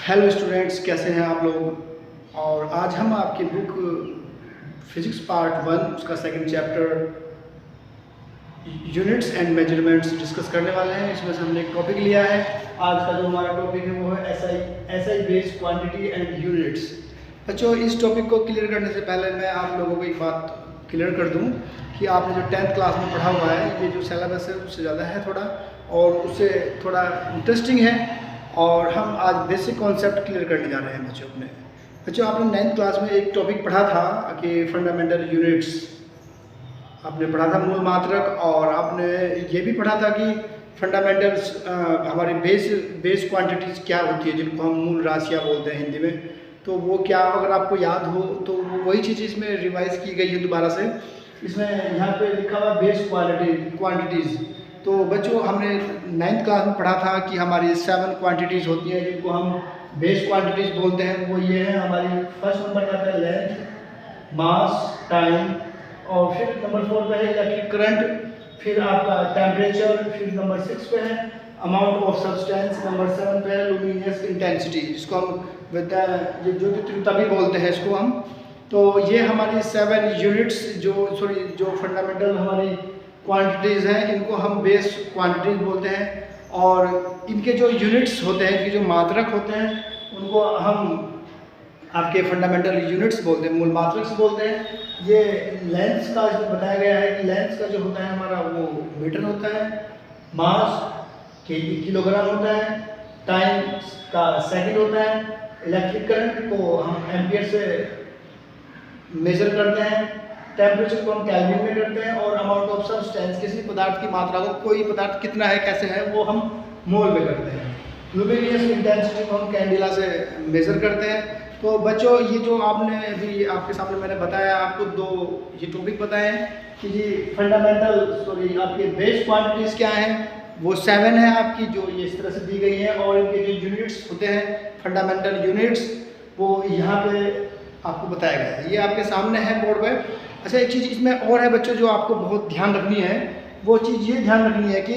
Hello students, कैसे हैं आप लोग। और आज हम आपकी बुक फिजिक्स पार्ट 1 उसका second chapter units and measurements discuss करने वाले हैं। इसमें से हमने एक टॉपिक लिया है। आज का जो हमारा टॉपिक है वो है SI based quantity and units. बच्चों, इस टॉपिक को क्लियर करने से पहले मैं आप लोगों को एक बात क्लियर कर दूं कि आपने जो 10th क्लास में पढ़ा हुआ है, ये जो सिलेबस है उससे ज़्यादा है थोड़ा, और उससे थोड़ा इंटरेस्टिंग है। और हम आज बेसिक कॉन्सेप्ट क्लियर करने जा रहे हैं बच्चों, आपने 9th क्लास में एक टॉपिक पढ़ा था कि फंडामेंटल यूनिट्स आपने पढ़ा था, मूल मात्रक। और आपने ये भी पढ़ा था कि फंडामेंटल्स हमारी बेस क्वांटिटीज़ क्या होती है, जिनको हम मूल राशियाँ बोलते हैं हिंदी में। तो वो क्या, अगर आपको याद हो तो वो वही चीज़ इसमें रिवाइज की गई है दोबारा से। इसमें यहाँ पे लिखा हुआ बेस क्वांटिटीज़। तो बच्चों, हमने 9th क्लास में पढ़ा था कि हमारी 7 क्वांटिटीज़ होती हैं जिनको हम बेस क्वांटिटीज़ बोलते हैं। वो ये है, हमारी फर्स्ट नंबर आता है लेंथ, मास, टाइम, और फिर नंबर 4 पे है इलेक्ट्रिक करंट, फिर आपका टेम्परेचर, फिर नंबर 6 पे है अमाउंट ऑफ सब्सटेंस, नंबर 7 पे है लुमिनियस इंटेंसिटी, जिसको हम ज्योति तीव्रता भी बोलते हैं इसको हम। तो ये हमारी 7 यूनिट्स जो फंडामेंटल हमारी क्वांटिटीज़ हैं, इनको हम बेस क्वांटिटीज़ बोलते हैं। और इनके जो यूनिट्स होते हैं, इनके जो मात्रक होते हैं, उनको हम आपके फंडामेंटल यूनिट्स बोलते हैं, मूल मात्रक से बोलते हैं। ये लेंथ का जो बताया गया है कि लेंथ का जो होता है हमारा वो मीटर होता है, मास किलोग्राम होता है, टाइम का सेकंड होता है, इलेक्ट्रिक करंट को हम एम्पियर से मेजर करते हैं, टेम्परेचर को हम केल्विन में करते हैं, और अमाउंट ऑफ सब्सटेंस किसी पदार्थ की मात्रा को, कोई पदार्थ कितना है, कैसे है, वो हम मोल में करते हैं। लुमिनियस इंटेंसिटी को हम कैंडिला से मेजर करते हैं। तो बच्चों, ये जो आपने अभी आपके सामने मैंने बताया, आपको दो ये टॉपिक बताए हैं कि जी आपके बेस क्वांटिटीज़ क्या हैं, वो 7 है आपकी, जो ये इस तरह से दी गई है। और इनके जो यूनिट्स होते हैं फंडामेंटल यूनिट्स, वो यहाँ पे आपको बताया गया है, ये आपके सामने है बोर्ड पे। अच्छा, एक चीज़ इसमें और है बच्चों जो आपको बहुत ध्यान रखनी है, वो चीज़ ये ध्यान रखनी है कि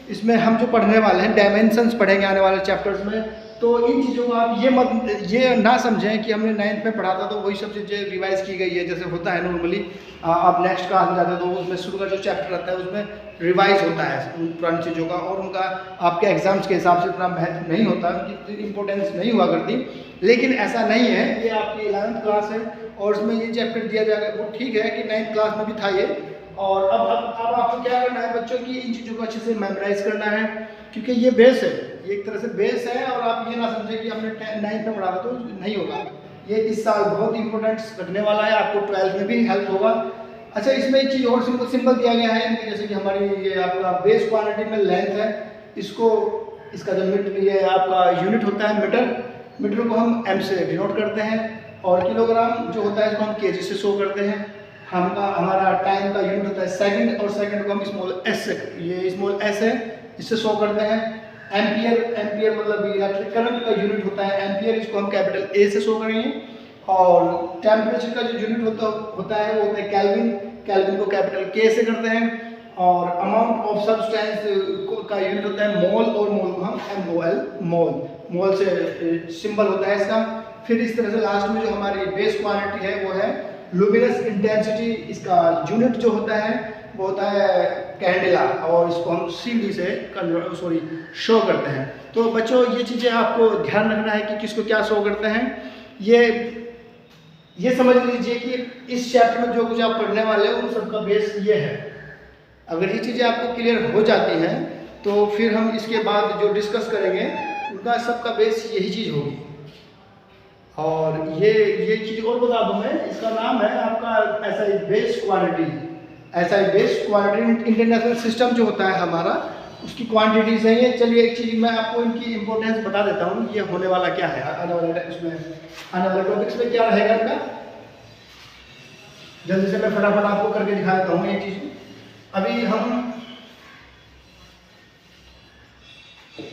इसमें हम जो पढ़ने वाले हैं डायमेंशंस पढ़ेंगे आने वाले चैप्टर्स में। तो इन चीज़ों को आप ये ना समझें कि हमने 9th में पढ़ा था तो वही सब चीज़ें रिवाइज की गई है, जैसे होता है नॉर्मली। आप नेक्स्ट क्लास में जाते हैं तो उसमें शुरू का जो चैप्टर रहता है उसमें रिवाइज होता है उन पुरानी चीज़ों का, और उनका आपके एग्जाम्स के हिसाब से इतना महत्व नहीं होता, उनकी इतनी इंपॉर्टेंस नहीं हुआ करती। लेकिन ऐसा नहीं है, ये आपकी 11th क्लास है और उसमें ये चैप्टर दिया जाएगा। वो ठीक है कि 9th क्लास में भी था ये। और अब आपको क्या करना है बच्चों की, इन चीज़ों को अच्छे से मेमोराइज करना है, क्योंकि ये बेस है, ये एक तरह से बेस है। और आप ये ना समझें कि हमने 9th में पढ़ा था तो नहीं होगा। ये इस साल बहुत इंपॉर्टेंट रखने वाला है, आपको 12th में भी हेल्प होगा। अच्छा, इसमें एक चीज़ और सिंपल दिया गया है, जैसे कि हमारी ये आपका बेस क्वांटिटी में लेंथ है, इसका जो ये आपका यूनिट होता है मीटर को हम एम से डिनोट करते हैं, और किलोग्राम जो होता है इसको हम केजी से शो करते हैं। हमारा टाइम का यूनिट होता है सेकंड, और सेकंड को हम स्मॉल एस से, ये स्मॉल एस है, इससे शो करते हैं। एम्पियर मतलब इलेक्ट्रिक करंट का यूनिट होता है एम्पियर, इसको हम कैपिटल ए से शो करेंगे। और टेम्परेचर का जो यूनिट होता है वो होता है केल्विन को कैपिटल के से करते हैं। और अमाउंट ऑफ सब्सटेंस का यूनिट होता है मोल, और मोल को हम MOL मोल से सिंबल होता है इसका। फिर इस तरह से लास्ट में जो हमारी बेस क्वांटिटी है वो है लुमिनस इंटेंसिटी, इसका यूनिट जो होता है वो होता है कैंडेला, और इसको हम CD से शो करते हैं। तो बच्चों, ये चीज़ें आपको ध्यान रखना है कि किसको क्या शो करते हैं। ये समझ लीजिए कि इस चैप्टर में जो कुछ आप पढ़ने वाले हो उन सबका बेस ये है। अगर ये चीज़ें आपको क्लियर हो जाती हैं तो फिर हम इसके बाद जो डिस्कस करेंगे उनका सबका बेस यही चीज़ होगी। और ये चीज़ और बता दूं मैं, इसका नाम है आपका SI base quantity international system जो होता है हमारा, उसकी क्वांटिटीज़ है ये। चलिए, एक चीज़ मैं आपको इनकी इंपॉर्टेंस बता देता हूँ, ये होने वाला क्या है, आने वाले टॉपिक्स में क्या रहेगा इनका। जल्दी से मैं फटाफट आपको करके दिखा देता हूँ ये चीज़। अभी हम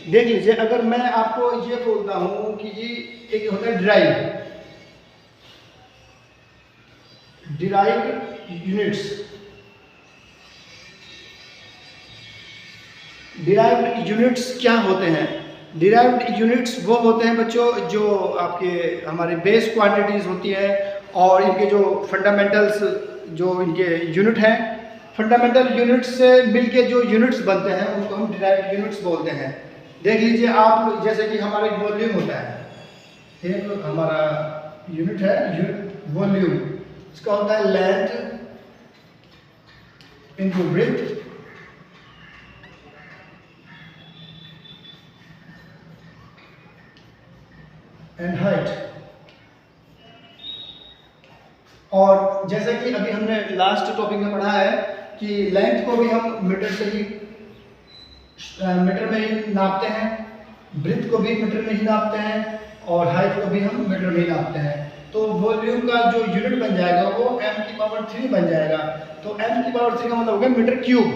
देख लीजिए, अगर मैं आपको ये बोलता हूँ कि जी एक होता है डिराइव्ड यूनिट्स। डिराइव्ड यूनिट्स क्या होते हैं? डिराइव्ड यूनिट्स वो होते हैं बच्चों जो आपके हमारे बेस क्वांटिटीज़ होती हैं और इनके जो फंडामेंटल्स जो इनके यूनिट हैं, फंडामेंटल यूनिट्स से मिलके जो यूनिट्स बनते हैं उनको हम डिराइव्ड यूनिट्स बोलते हैं। देख लीजिए आप, जैसे कि हमारा एक वॉल्यूम होता है, एक हमारा यूनिट है वॉल्यूम, इसका होता है length into breadth and height. और जैसे कि अभी हमने लास्ट टॉपिक में पढ़ा है कि लेंथ को भी हम मीटर में ही नापते हैं, ब्रेथ को भी मीटर में ही नापते हैं और हाइट को भी हम मीटर में ही नापते हैं। तो वॉल्यूम का जो यूनिट बन जाएगा वो m³ बन जाएगा। तो m³ का मतलब हो गया मीटर क्यूब।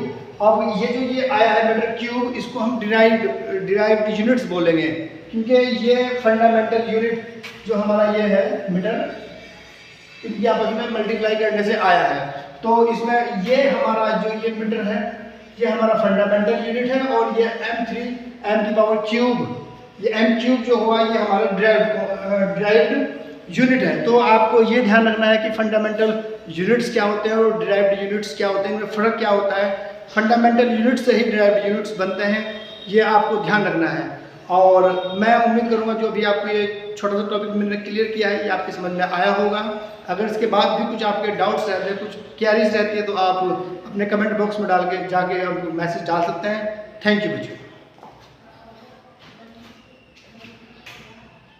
अब ये जो ये आया है मीटर क्यूब, इसको हम डिराइव्ड यूनिट्स बोलेंगे क्योंकि ये फंडामेंटल यूनिट जो हमारा ये है मीटर, इनकी आपस में मल्टीप्लाई करने से आया है। तो इसमें ये हमारा जो ये मीटर है ये हमारा फंडामेंटल यूनिट है और ये m³ ये m³ जो हुआ ये हमारा डिराइव्ड यूनिट है। तो आपको ये ध्यान रखना है कि फंडामेंटल यूनिट्स क्या होते हैं और डिराइव्ड यूनिट्स क्या होते हैं, इनमें फ़र्क क्या होता है। फंडामेंटल यूनिट से ही डिराइव्ड यूनिट्स बनते हैं, ये आपको ध्यान रखना है। और मैं उम्मीद करूंगा जो अभी आपको ये छोटा सा टॉपिक मैंने क्लियर किया है ये आपके समझ में आया होगा। अगर इसके बाद भी कुछ आपके डाउट्स रहते हैं, कुछ क्वेरीज रहती है, तो आप अपने कमेंट बॉक्स में डाल के जाके आप मैसेज डाल सकते हैं। थैंक यू बच्चों।